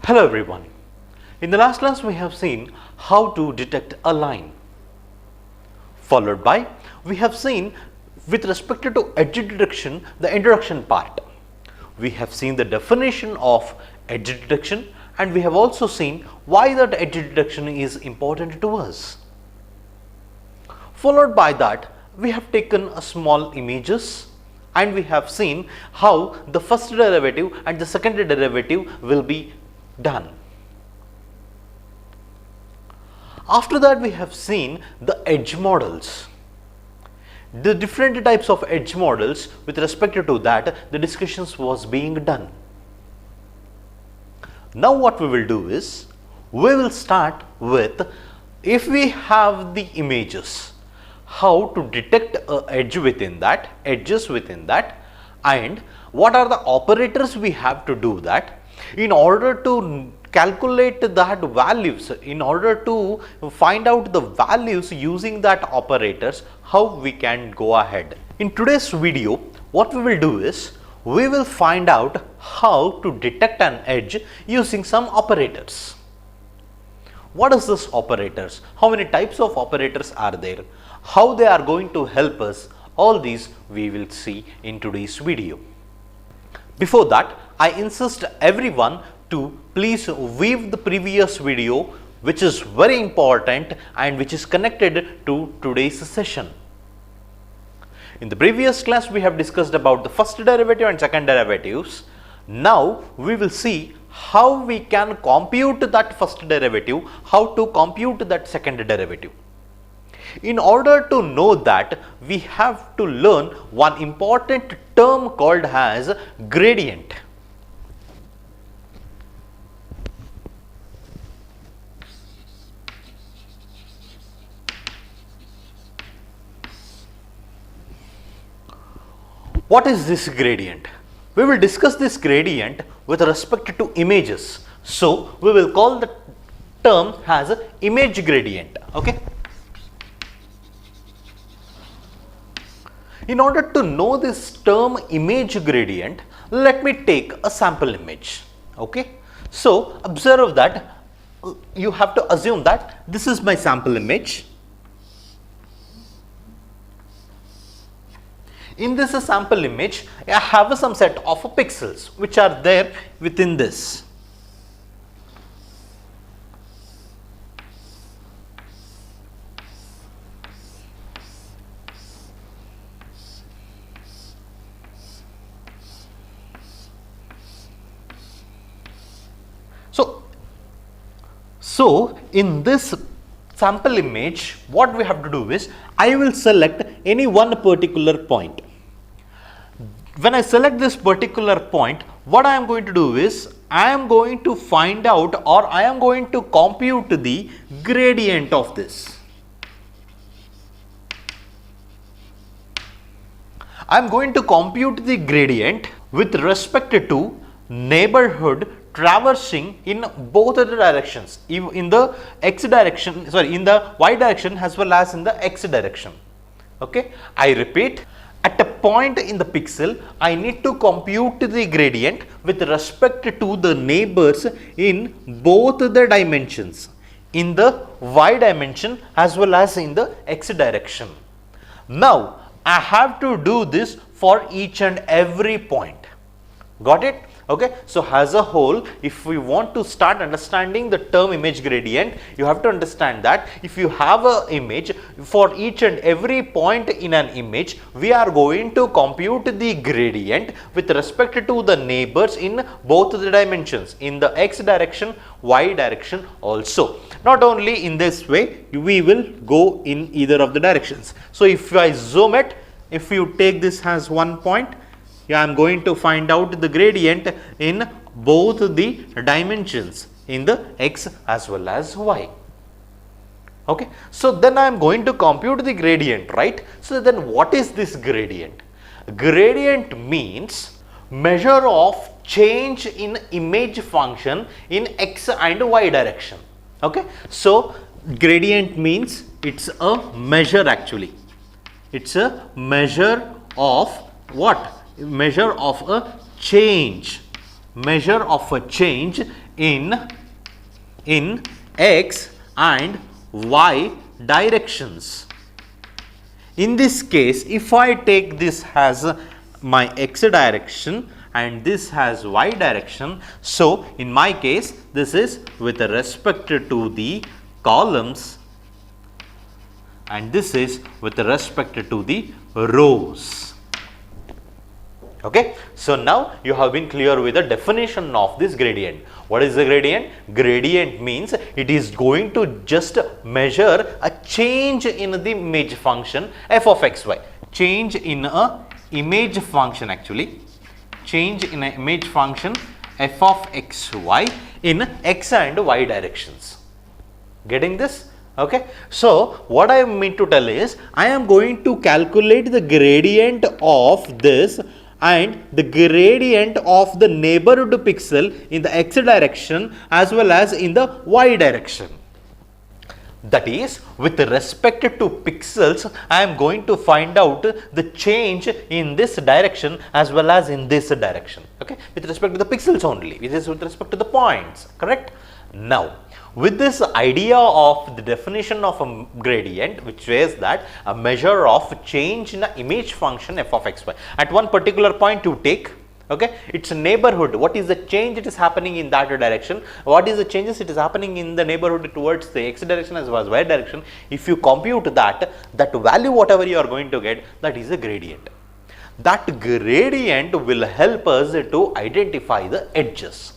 Hello everyone. In the last class we have seen how to detect a line. Followed by we have seen with respect to edge detection the introduction part. We have seen the definition of edge detection and we have also seen why that edge detection is important to us. Followed by that we have taken a small images and we have seen how the first derivative and the second derivative will be done. After that we have seen the edge models. The different types of edge models, with respect to that the discussions was being done. Now what we will do is, we will start with, if we have the images, how to detect a edge within that, edges within that, and what are the operators we have to do that. In order to calculate that values, in order to find out the values using that operators, how we can go ahead. In today's video, what we will do is, we will find out how to detect an edge using some operators. What is this operators? How many types of operators are there? How they are going to help us? All these we will see in today's video. Before that, I insist everyone to please view the previous video, which is very important and which is connected to today's session. In the previous class, we have discussed about the first derivative and second derivatives. Now we will see how we can compute that first derivative, how to compute that second derivative. In order to know that, we have to learn one important term called as gradient. What is this gradient? We will discuss this gradient with respect to images. So we will call the term as image gradient. Okay. In order to know this term image gradient, let me take a sample image. Okay. So observe that you have to assume that this is my sample image. In this sample image, I have some set of pixels which are there within this. So in this sample image, what we have to do is, I will select any one particular point. When I select this particular point, what I am going to do is, I am going to find out, or I am going to compute the gradient of this. I am going to compute the gradient with respect to neighborhood traversing in both the directions, in the x direction, sorry, in the y direction as well as in the x direction. Okay, I repeat, at a point in the pixel, I need to compute the gradient with respect to the neighbors in both the dimensions, in the y dimension as well as in the x direction. Now I have to do this for each and every point. Got it? Okay, so as a whole, if we want to start understanding the term image gradient, you have to understand that if you have an image, for each and every point in an image, we are going to compute the gradient with respect to the neighbors in both the dimensions, in the x direction, y direction also. Not only in this way, we will go in either of the directions. So if I zoom it, if you take this as one point, I am going to find out the gradient in both the dimensions, in the x as well as y. Okay. So then I am going to compute the gradient, right? So then what is this gradient? Gradient means measure of change in image function in x and y direction. Okay. So gradient means it's a measure actually. It's a measure of what? Measure of a change measure of a change in x and y directions. In this case, if I take this as my x direction and this has y direction, so in my case this is with respect to the columns and this is with respect to the rows. Okay. So, now you have been clear with the definition of this gradient. What is the gradient? Gradient means it is going to just measure a change in the image function f of xy. Change in a image function actually. Change in an image function f of xy in x and y directions. Getting this? Okay. So, what I mean to tell is I am going to calculate the gradient of this and the gradient of the neighborhood pixel in the x direction as well as in the y direction. That is, with respect to pixels, I am going to find out the change in this direction as well as in this direction. Okay, with respect to the pixels only, it is with respect to the points, correct? Now, with this idea of the definition of a gradient, which is that a measure of change in an image function f of xy. At one particular point you take, okay, its neighborhood, what is the change it is happening in that direction, what is the changes it is happening in the neighborhood towards the x direction as well as y direction. If you compute that value whatever you are going to get, that is a gradient. That gradient will help us to identify the edges.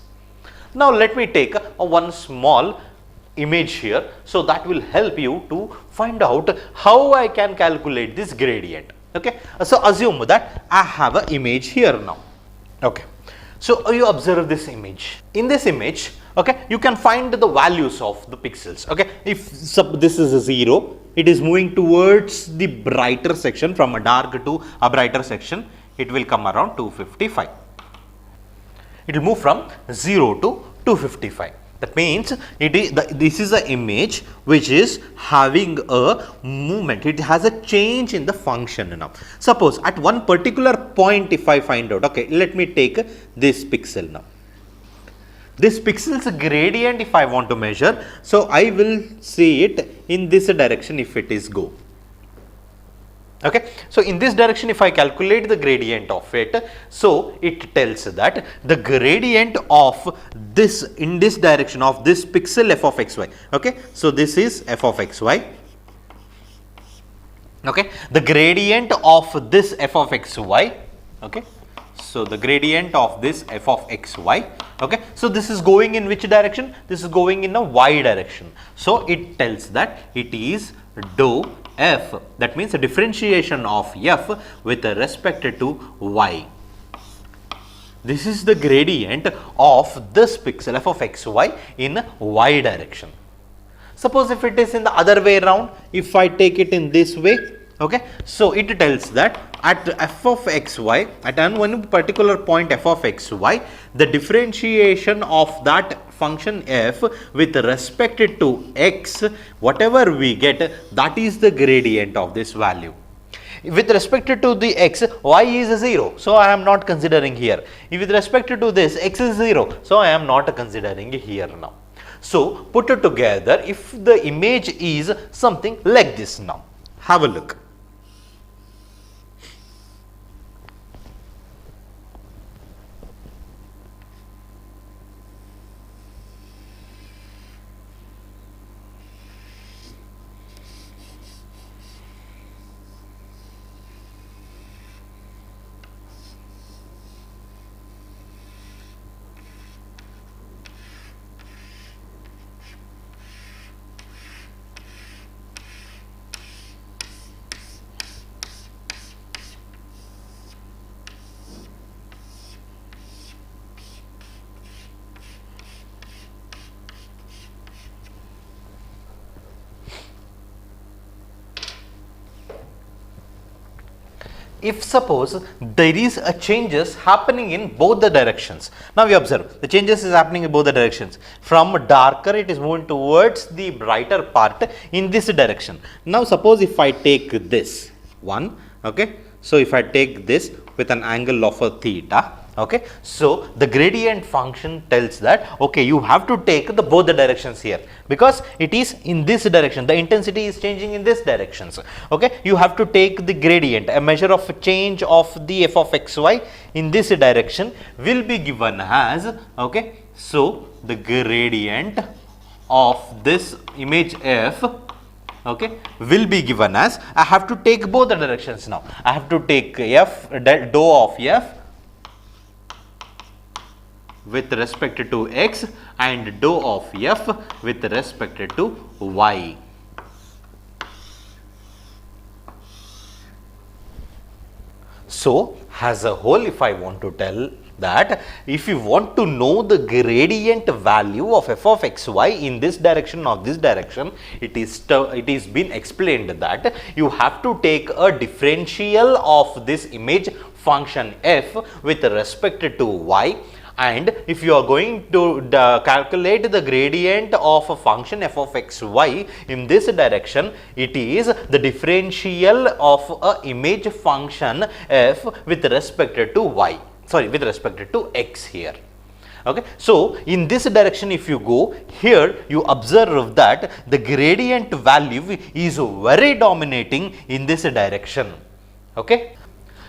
Now, let me take one small image here, so that will help you to find out how I can calculate this gradient. Okay. So, assume that I have an image here now. Okay. So, you observe this image. In this image, okay, you can find the values of the pixels. Okay. If this is a 0, it is moving towards the brighter section, from a dark to a brighter section, it will come around 255. It will move from 0 to 255. That means this is an image which is having a movement. It has a change in the function now. Suppose at one particular point, if I find out, okay, let me take this pixel now. This pixel's gradient if I want to measure, so I will see it in this direction if it is go. Okay. So, in this direction if I calculate the gradient of it, so it tells that the gradient of this in this direction of this pixel f of xy. Okay. So, this is f of xy. Okay. The gradient of this f of xy. Okay. So, the gradient of this f of xy. Okay. So, this is going in which direction? This is going in a y direction. So, it tells that it is dou f, that means the differentiation of f with respect to y. This is the gradient of this pixel f of xy in y direction. Suppose if it is in the other way around, if I take it in this way, okay, so it tells that at f of xy, at one particular point f of xy, the differentiation of that function f with respect to x, whatever we get, that is the gradient of this value. With respect to the x, y is 0, so I am not considering here. With respect to this, x is 0, so I am not considering here now. So, put it together, if the image is something like this now, have a look. If suppose there is a changes happening in both the directions. Now, we observe the changes is happening in both the directions. From darker it is moving towards the brighter part in this direction. Now, suppose if I take this one, okay. So, if I take this with an angle of a theta, Okay, so the gradient function tells that okay, you have to take the both the directions here because it is in this direction, the intensity is changing in this directions. Okay, you have to take the gradient, a measure of change of the f of xy in this direction will be given as, okay, so the gradient of this image f, okay, will be given as, I have to take both the directions now. I have to take f, dou of f with respect to x and dou of f with respect to y. So, as a whole, if I want to tell that if you want to know the gradient value of f of xy in this direction or this direction, it is been explained that you have to take a differential of this image function f with respect to y. And if you are going to calculate the gradient of a function f of xy in this direction, it is the differential of a image function f with respect to y, sorry, with respect to x here. Okay, so in this direction if you go here, you observe that the gradient value is very dominating in this direction. Okay,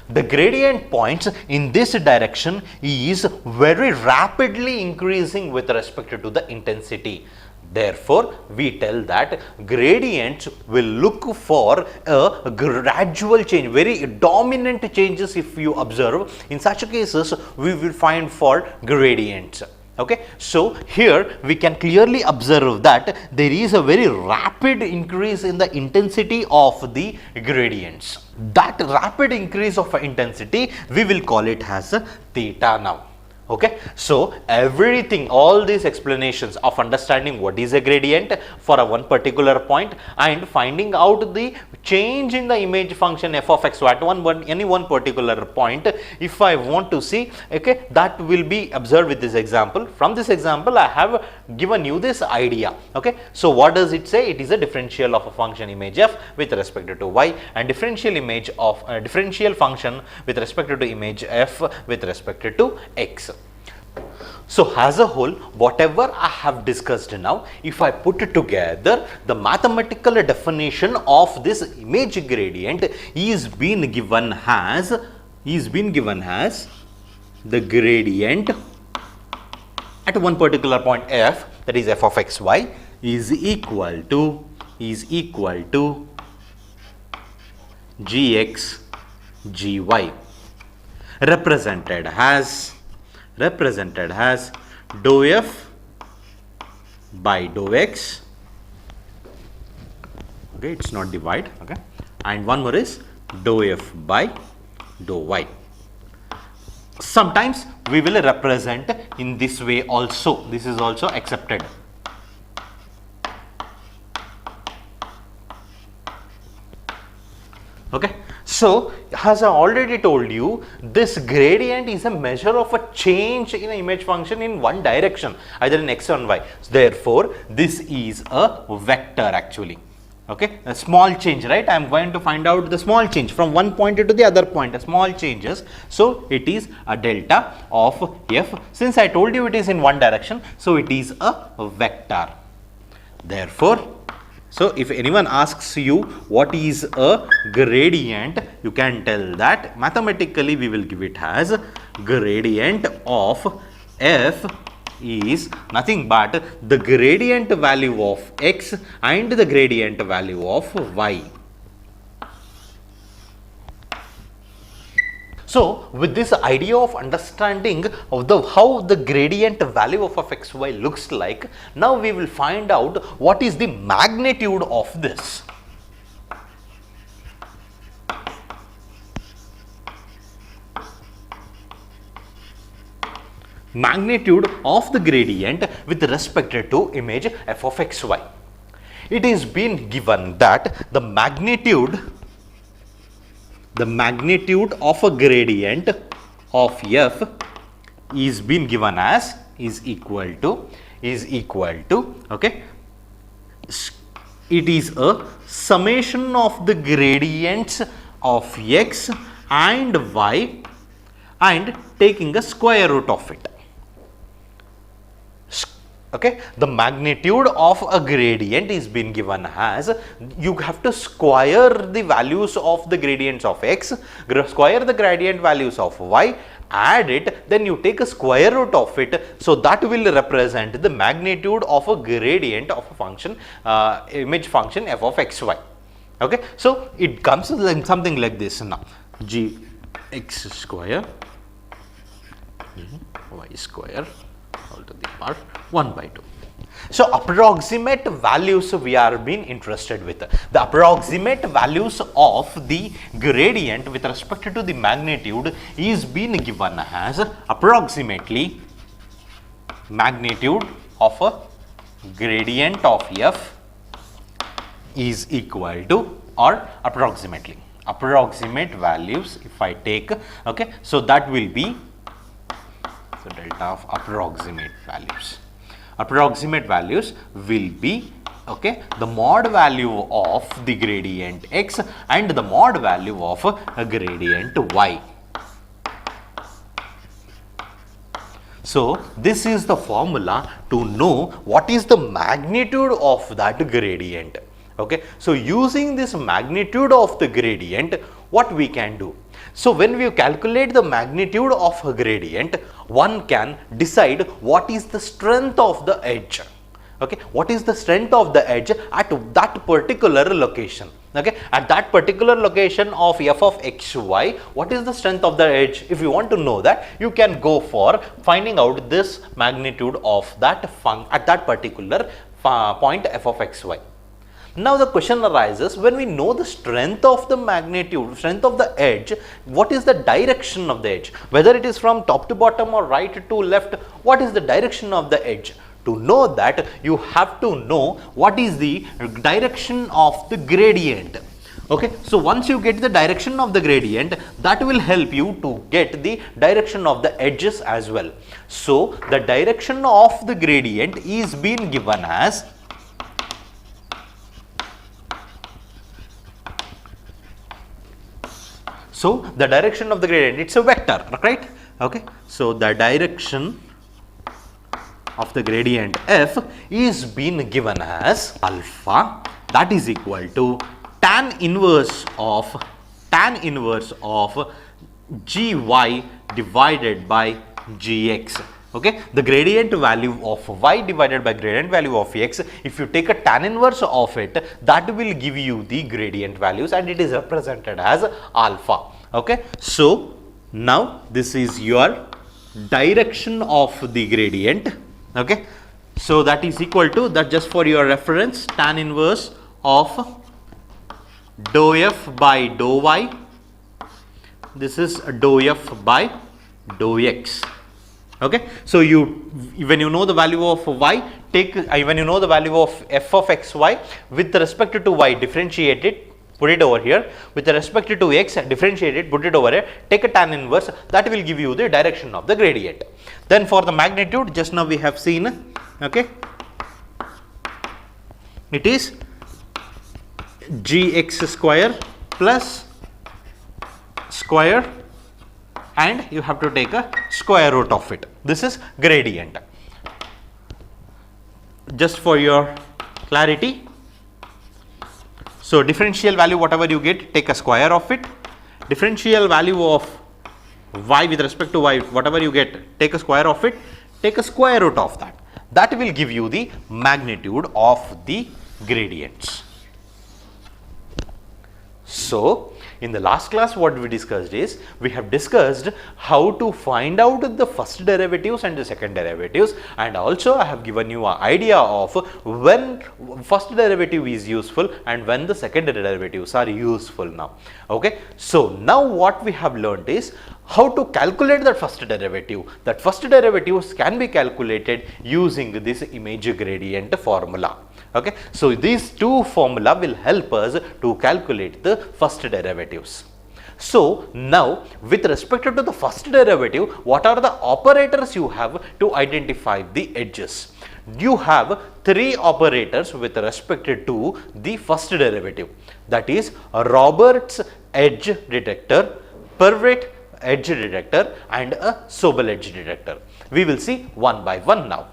the gradient points in this direction is very rapidly increasing with respect to the intensity. Therefore, we tell that gradients will look for a gradual change, very dominant changes if you observe. In such cases, we will find for gradients. Okay, so here we can clearly observe that there is a very rapid increase in the intensity of the gradients. That rapid increase of intensity, we will call it as a theta now. Okay, so everything, all these explanations of understanding what is a gradient for a one particular point and finding out the change in the image function f of x at any one particular point, if I want to see, okay, that will be observed with this example. From this example, I have given you this idea. Okay, so what does it say? It is a differential of a function image f with respect to y and differential image of a differential function with respect to image f with respect to x. So, as a whole, whatever I have discussed now, if I put it together, the mathematical definition of this image gradient is being given as the gradient at one particular point f, that is f of xy, is equal to gx gy, represented as dou f by dou x. Okay, it's not divide. Okay, and one more is dou f by dou y. Sometimes we will represent in this way also. This is also accepted. Okay. So, as I already told you, this gradient is a measure of a change in an image function in one direction, either in x or y. Therefore, this is a vector actually. Okay, a small change, right? I am going to find out the small change from one point to the other point, a small changes. So, it is a delta of f. Since I told you it is in one direction, so it is a vector. Therefore, so if anyone asks you what is a gradient, you can tell that mathematically we will give it as gradient of f is nothing but the gradient value of x and the gradient value of y. So, with this idea of understanding of how the gradient value of xy looks like, now we will find out what is the magnitude of this. Magnitude of the gradient with respect to image f of xy. It is been given that the magnitude of a gradient of f is been given as is equal to okay, it is a summation of the gradients of x and y and taking a square root of it. Okay, the magnitude of a gradient is being given as, you have to square the values of the gradients of x, square the gradient values of y, add it, then you take a square root of it. So that will represent the magnitude of a gradient of a function, image function f of xy. Okay, so it comes like something like this now, g x square y square all to the power 1 by 2. So approximate values we are being interested with. The approximate values of the gradient with respect to the magnitude is being given as approximately magnitude of a gradient of f is equal to, or approximately, approximate values if I take, okay, so that will be, so delta of approximate values. Approximate values will be, okay, the mod value of the gradient x and the mod value of a gradient y. So this is the formula to know what is the magnitude of that gradient. Okay, so using this magnitude of the gradient, what we can do? So when we calculate the magnitude of a gradient, one can decide what is the strength of the edge. Okay, what is the strength of the edge at that particular location? Okay, at that particular location of f of xy, what is the strength of the edge? If you want to know that, you can go for finding out this magnitude of that at that particular point f of xy. Now the question arises, when we know the strength of the magnitude, strength of the edge, what is the direction of the edge? Whether it is from top to bottom or right to left, what is the direction of the edge? To know that, you have to know what is the direction of the gradient. Okay, so once you get the direction of the gradient, that will help you to get the direction of the edges as well. So the direction of the gradient is being given as, so the direction of the gradient, it's a vector, right? Okay, so the direction of the gradient f is being given as alpha, that is equal to tan inverse of gy divided by gx. Okay, the gradient value of y divided by gradient value of x, if you take a tan inverse of it, that will give you the gradient values and it is represented as alpha. Okay, so now this is your direction of the gradient. Okay, so that is equal to, that just for your reference, tan inverse of dou f by dou y, this is dou f by dou x. Okay, so when you know the value of y, when you know the value of f of xy, with respect to y, differentiate it, put it over here, with respect to x, differentiate it, put it over here, take a tan inverse, that will give you the direction of the gradient. Then for the magnitude, just now we have seen, okay, it is gx square plus square, and you have to take a square root of it. This is gradient. Just for your clarity, so differential value whatever you get, take a square of it. Differential value of y with respect to y, whatever you get, take a square of it, take a square root of that. That will give you the magnitude of the gradients. So in the last class, what we discussed is, we have discussed how to find out the first derivatives and the second derivatives, and also I have given you an idea of when first derivative is useful and when the second derivatives are useful now. Okay, so now what we have learned is how to calculate that first derivative. That first derivatives can be calculated using this image gradient formula. Okay, so these two formula will help us to calculate the first derivatives. So now with respect to the first derivative, what are the operators you have to identify the edges? You have three operators with respect to the first derivative, that is Roberts edge detector, Purvett edge detector and a Sobel edge detector. We will see one by one now.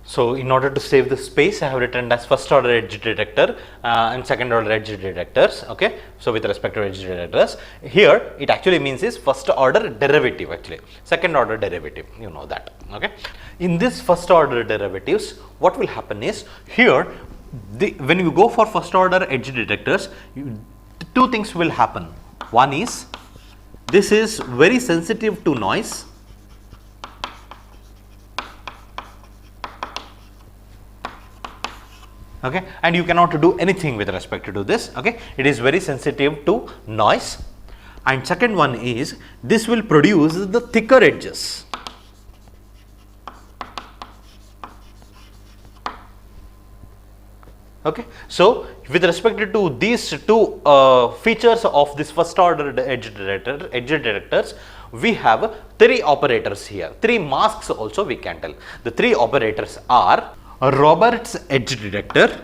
So, in order to save the space, I have written as first order edge detector and second order edge detectors. Okay. So, with respect to edge detectors, here it actually means is first order derivative, actually second order derivative, you know that. Okay. In this first order derivatives, what will happen is here when you go for first order edge detectors, two things will happen. One is this is very sensitive to noise. Okay, and you cannot do anything with respect to this. Okay, it is very sensitive to noise. And second one is this will produce the thicker edges. Okay, so with respect to these two features of this first order edge detectors, we have three operators here, three masks also we can tell. The three operators are Roberts edge detector,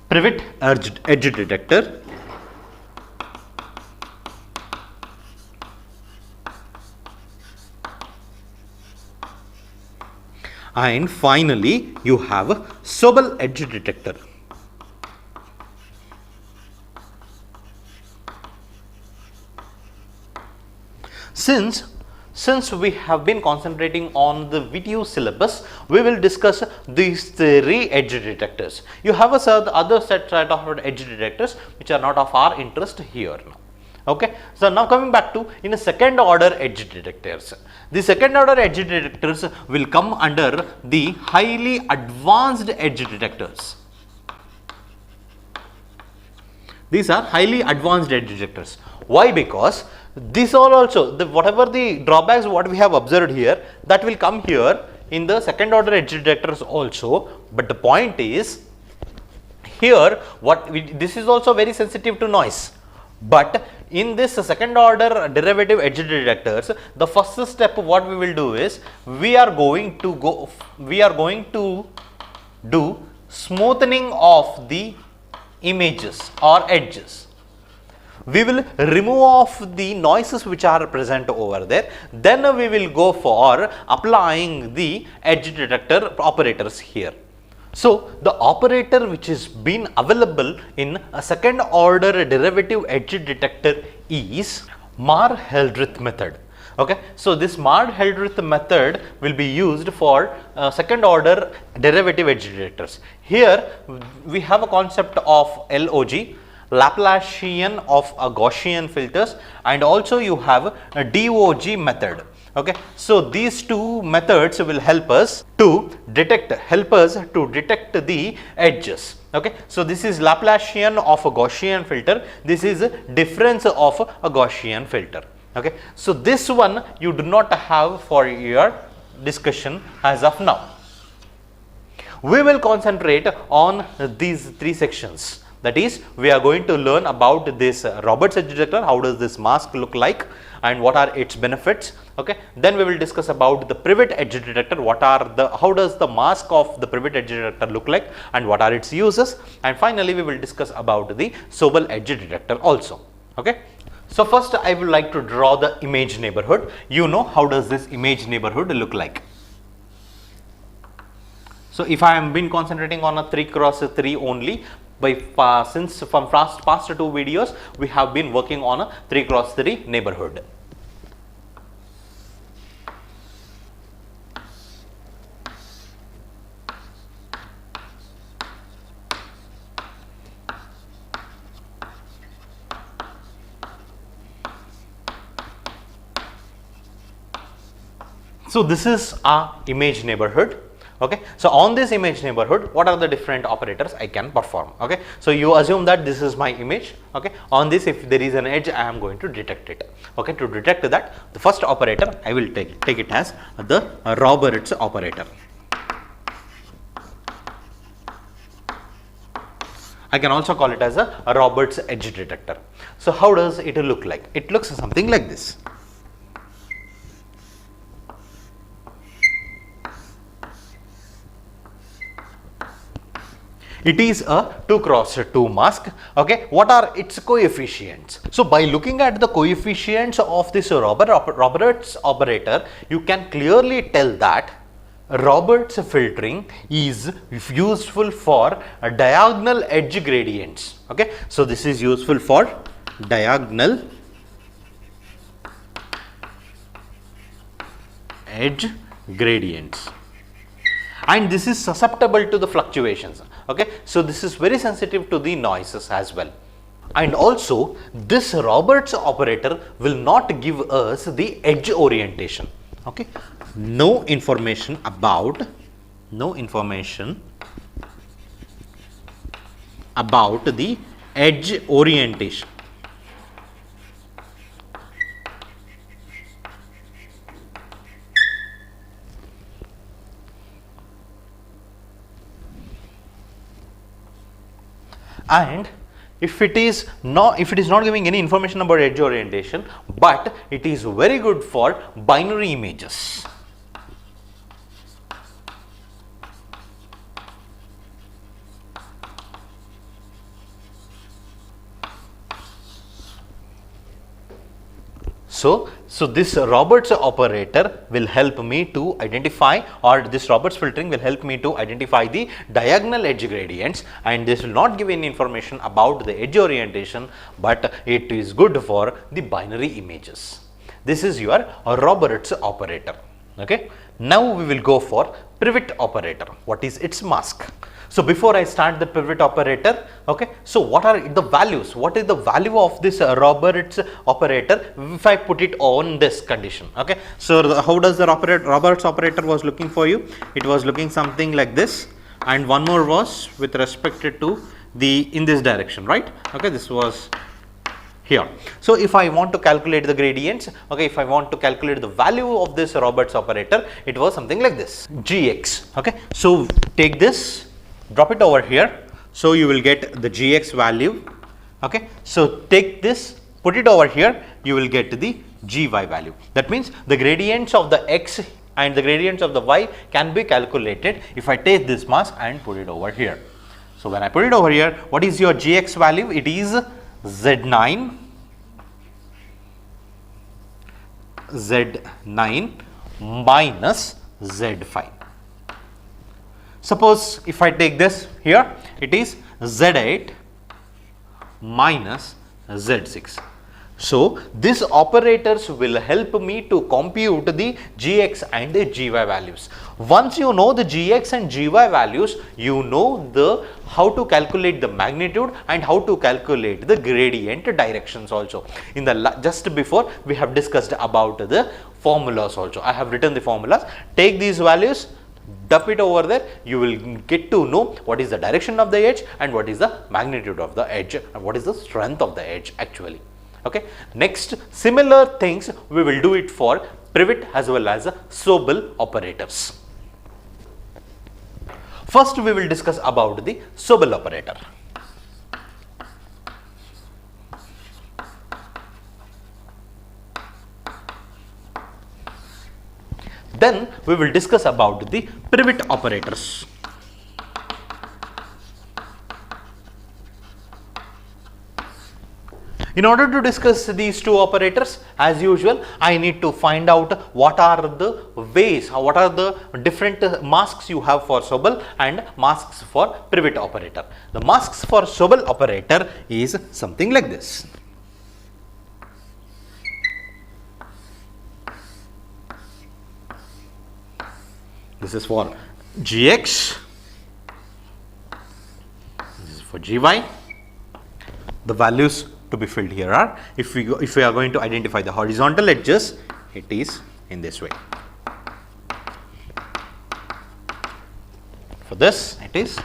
Privet edge detector, and finally you have Sobel edge detector. Since we have been concentrating on the video syllabus, we will discuss these three edge detectors. You have a other set of edge detectors which are not of our interest here now. Okay. So, now coming back to in a second order edge detectors. The second order edge detectors will come under the highly advanced edge detectors. These are highly advanced edge detectors. Why? Because these are also whatever the drawbacks what we have observed here, that will come here in the second order edge detectors also. But the point is here this is also very sensitive to noise. But in this second order derivative edge detectors, the first step what we will do is we are going to do smoothing of the images or edges. We will remove off the noises which are present over there, then we will go for applying the edge detector operators here. So, the operator which is been available in a second order derivative edge detector is Marr-Hildreth method. Okay. So, this Marr-Hildreth method will be used for second order derivative edge detectors. Here we have a concept of LOG, Laplacian of a Gaussian filters, and also you have a DOG method. Okay. So, these two methods will help us to detect the edges. Okay. So, this is Laplacian of a Gaussian filter, this is difference of a Gaussian filter. Okay. So, this one you do not have for your discussion as of now. We will concentrate on these three sections. That is, we are going to learn about this Roberts edge detector, how does this mask look like and what are its benefits. Okay. Then we will discuss about the Privet edge detector, how does the mask of the Privet edge detector look like and what are its uses, and finally we will discuss about the Sobel edge detector also. Okay. So, first I would like to draw the image neighborhood. You know how does this image neighborhood look like. So, if I am been concentrating on a 3x3 only, since from past two videos we have been working on a 3x3 neighborhood. So this is our image neighborhood. Okay, so on this image neighborhood, what are the different operators I can perform? Okay, so you assume that this is my image. Okay, on this, if there is an edge, I am going to detect it. Okay, to detect that, the first operator I will take it as the Roberts operator. I can also call it as a Roberts edge detector. So how does it look like? It looks something like this. It is a 2x2 mask. Okay, what are its coefficients? So by looking at the coefficients of this Roberts operator, you can clearly tell that Roberts filtering is useful for diagonal edge gradients. Okay, so this is useful for diagonal edge gradients, and this is susceptible to the fluctuations. Okay, so this is very sensitive to the noises as well. And also this Roberts operator will not give us the edge orientation. Okay, no information about the edge orientation. And if it is not giving any information about edge orientation, but it is very good for binary images. So this Roberts operator will help me to identify, or this Roberts filtering will help me to identify the diagonal edge gradients, and this will not give any information about the edge orientation, but it is good for the binary images. This is your Roberts operator. Okay. Now we will go for pivot operator. What is its mask? So before I start the pivot operator, okay, so what are the values? What is the value of this Roberts operator if I put it on this condition? Okay, so how does the Roberts operator was looking for you? It was looking something like this, and one more was with respect to the in this direction, right? Okay, this was here. So if I want to calculate the gradients, okay, if I want to calculate the value of this Roberts operator, it was something like this, Gx. Okay, so take this, drop it over here, so you will get the Gx value. Okay, so take this, put it over here, you will get the Gy value. That means the gradients of the x and the gradients of the y can be calculated if I take this mask and put it over here. So when I put it over here, what is your Gx value? It is Z9 minus Z5. Suppose if I take this here, it is Z8 minus Z6. So these operators will help me to compute the Gx and the Gy values. Once you know the Gx and Gy values, you know the how to calculate the magnitude and how to calculate the gradient directions also. In the just before we have discussed about the formulas also. I have written the formulas. Take these values, dump it over there, you will get to know what is the direction of the edge and what is the magnitude of the edge and what is the strength of the edge actually. Okay. Next, similar things we will do it for pivot as well as Sobel operators. First, we will discuss about the Sobel operator. Then we will discuss about the pivot operators. In order to discuss these two operators, as usual, I need to find out what are the ways, what are the different masks you have for Sobel and masks for pivot operator. The masks for Sobel operator is something like this. This is for Gx, this is for Gy. The values to be filled here are, if we are going to identify the horizontal edges, it is in this way. this it is,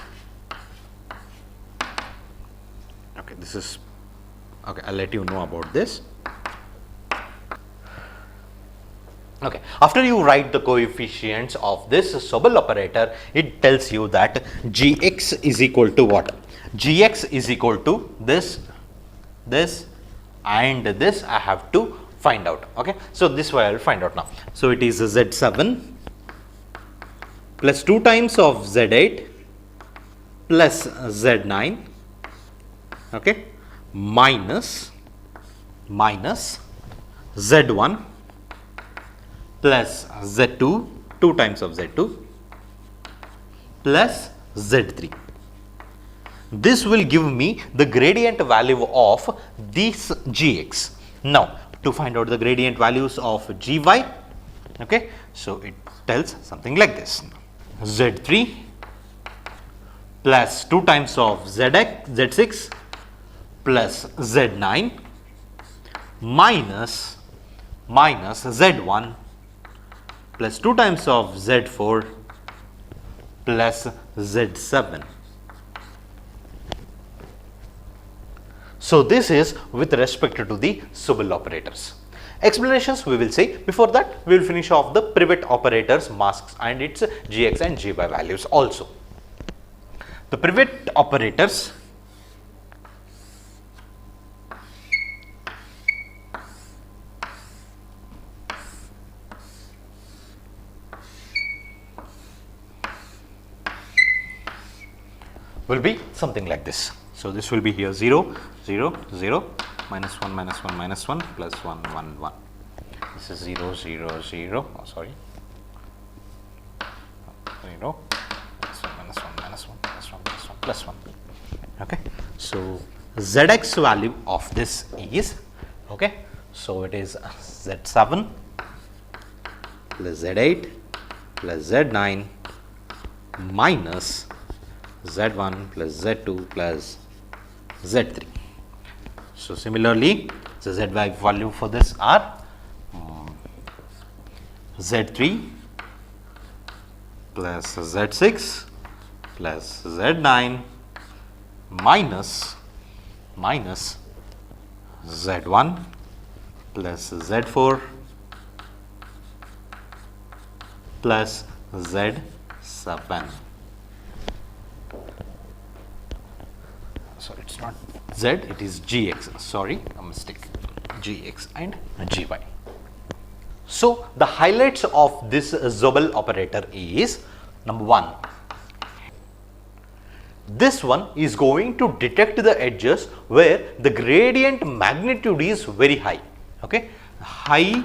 okay, this is, okay, I'll let you know about this. Okay, after you write the coefficients of this Sobel operator, it tells you that Gx is equal to what? Gx is equal to this, and this I have to find out. Okay, so this way I will find out now. So it is Z7 plus 2 times of Z8 plus Z9, okay, minus Z1 plus Z2, 2 times of Z2 plus Z3. This will give me the gradient value of this Gx. Now, to find out the gradient values of Gy, okay, so it tells something like this. Z3 plus 2 times of Z6 plus Z9 minus Z1 plus 2 times of Z4 plus Z7. So this is with respect to the Sobel operators. Explanations we will say. Before that, we will finish off the pivot operators, masks and its Gx and Gy values also. The pivot operators will be something like this. So this will be here 0, 0, 0, minus 1, minus 1, minus 1, plus 1, 1, 1. This is 0, 0, 0, oh sorry, 0, minus 1, minus 1, minus 1, plus 1, plus 1, plus 1. Okay. So Zx value of this is, okay, so it is Z7 plus Z8 plus Z9 minus Z1 plus Z2 plus Z3. So similarly, the Z value for this are Z3 plus Z6 plus Z9 minus Z1 plus Z4 plus Z7. So it's not Z, it is Gx, sorry, a mistake, Gx and Gy. So the highlights of this Sobel operator is, number 1, this one is going to detect the edges where the gradient magnitude is very high, okay, high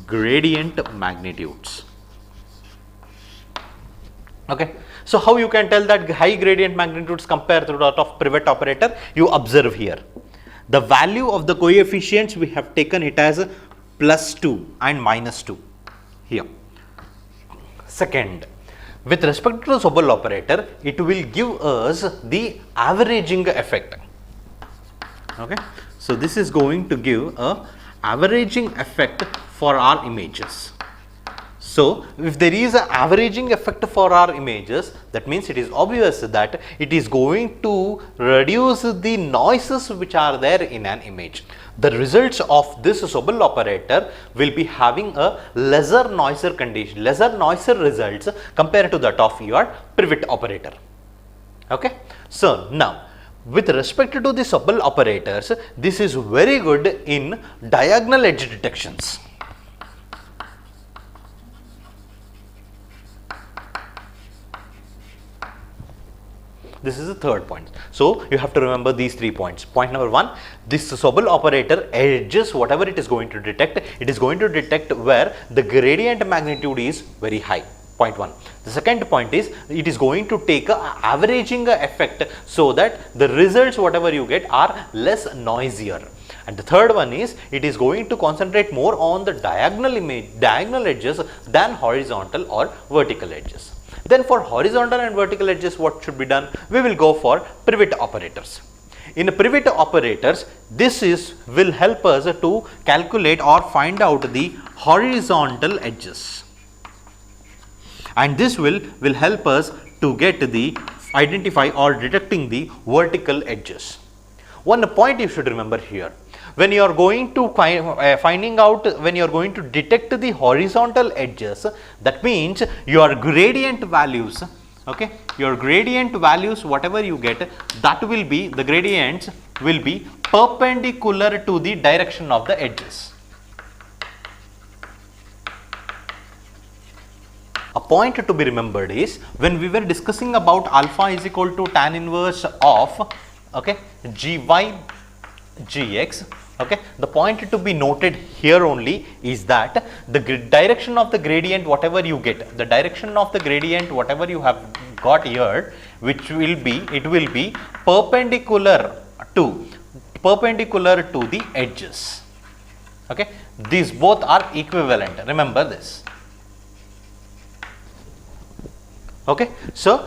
gradient magnitudes. Okay. So how you can tell that high gradient magnitudes compared to that of pivot operator? You observe here. The value of the coefficients we have taken it as plus 2 and minus 2 here. Second, with respect to the Sobel operator, it will give us the averaging effect. Okay. So this is going to give a averaging effect for our images. So if there is an averaging effect for our images, that means it is obvious that it is going to reduce the noises which are there in an image. The results of this Sobel operator will be having a lesser noiser condition, lesser noiser results compared to that of your pivot operator. Okay. So now, with respect to the Sobel operators, this is very good in diagonal edge detections. This is the third point. So you have to remember these 3 points. Point number 1, this Sobel operator edges, whatever it is going to detect, it is going to detect where the gradient magnitude is very high. Point 1. The second point is, it is going to take a averaging effect so that the results whatever you get are less noisier. And the third one is, it is going to concentrate more on the diagonal edges than horizontal or vertical edges. Then for horizontal and vertical edges, what should be done? We will go for pivot operators. In pivot operators, this will help us to calculate or find out the horizontal edges. and this will help us to get the identify or detecting the vertical edges. One point you should remember here, when you are going to finding out, when you are going to detect the horizontal edges, that means your gradient values, okay, your gradient values whatever you get, that will be, the gradients will be perpendicular to the direction of the edges. A point to be remembered is, when we were discussing about alpha is equal to tan inverse of, okay, gy gx, okay, the point to be noted here only is that the direction of the gradient whatever you get, the direction of the gradient whatever you have got here, which will be, it will be perpendicular to the edges. Okay, these both are equivalent, remember this. Okay, so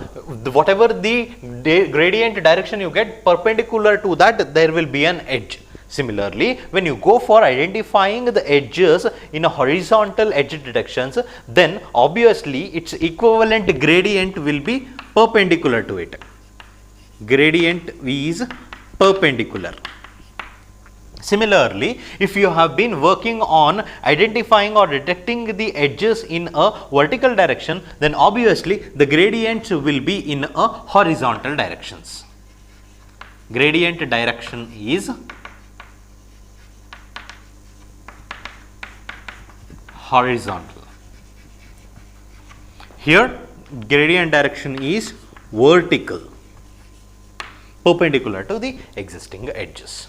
whatever the gradient direction you get, perpendicular to that there will be an edge. Similarly, when you go for identifying the edges in a horizontal edge detections, then obviously its equivalent gradient will be perpendicular to it. Gradient is perpendicular. Similarly, if you have been working on identifying or detecting the edges in a vertical direction, then obviously the gradients will be in a horizontal directions. Gradient direction is horizontal. Here gradient direction is vertical, perpendicular to the existing edges.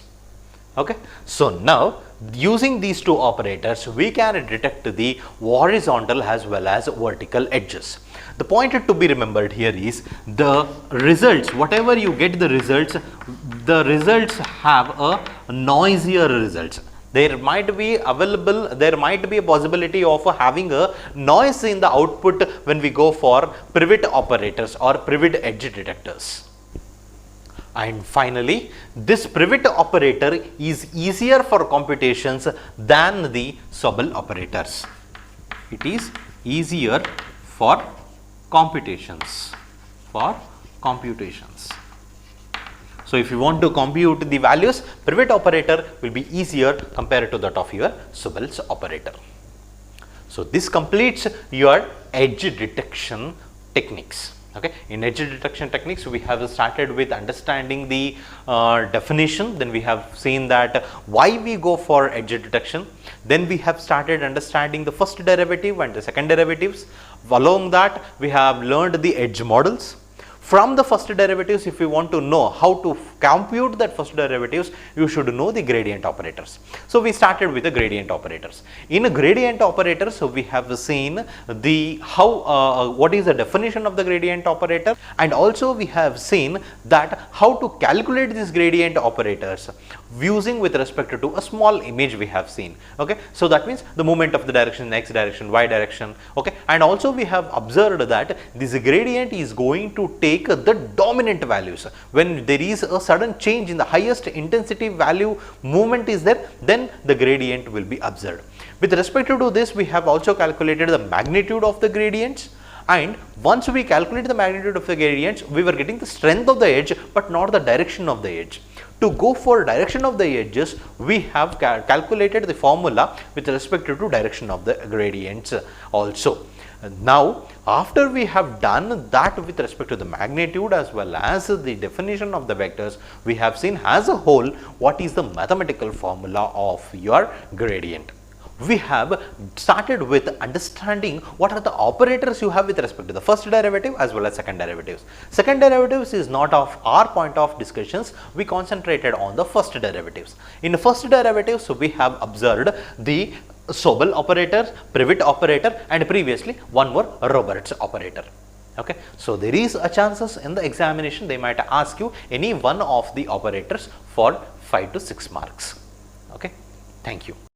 Okay. So, now using these two operators we can detect the horizontal as well as vertical edges. The point to be remembered here is the results, whatever you get the results have a noisier results. There might be available, there might be a possibility of having a noise in the output when we go for pivot operators or pivot edge detectors. And finally, this pivot operator is easier for computations than the Sobel operators. It is easier for computations. So, if you want to compute the values, pivot operator will be easier compared to that of your Sobel's operator. So, this completes your edge detection techniques. Okay. In edge detection techniques, we have started with understanding the definition, then we have seen that why we go for edge detection, then we have started understanding the first derivative and the second derivatives. Along that, we have learned the edge models. From the first derivatives, if you want to know how to compute that first derivatives, you should know the gradient operators. So, we started with the gradient operators. In a gradient operators, so we have seen the what is the definition of the gradient operator, and also we have seen that how to calculate these gradient operators using with respect to a small image we have seen. Okay. So, that means the movement of the direction, x direction, y direction. Okay. And also we have observed that this gradient is going to take the dominant values. When there is a sudden change in the highest intensity value movement is there, then the gradient will be observed. With respect to this, we have also calculated the magnitude of the gradients, and once we calculate the magnitude of the gradients, we were getting the strength of the edge but not the direction of the edge. To go for direction of the edges, we have calculated the formula with respect to direction of the gradients also. Now, after we have done that with respect to the magnitude as well as the definition of the vectors, we have seen as a whole what is the mathematical formula of your gradient. We have started with understanding what are the operators you have with respect to the first derivative as well as second derivatives. Second derivatives is not of our point of discussions, we concentrated on the first derivatives. In the first derivatives, so we have observed the Sobel operator, pivot operator, and previously one more Roberts operator. Okay. So, there is a chances in the examination they might ask you any one of the operators for 5 to 6 marks. Okay. Thank you.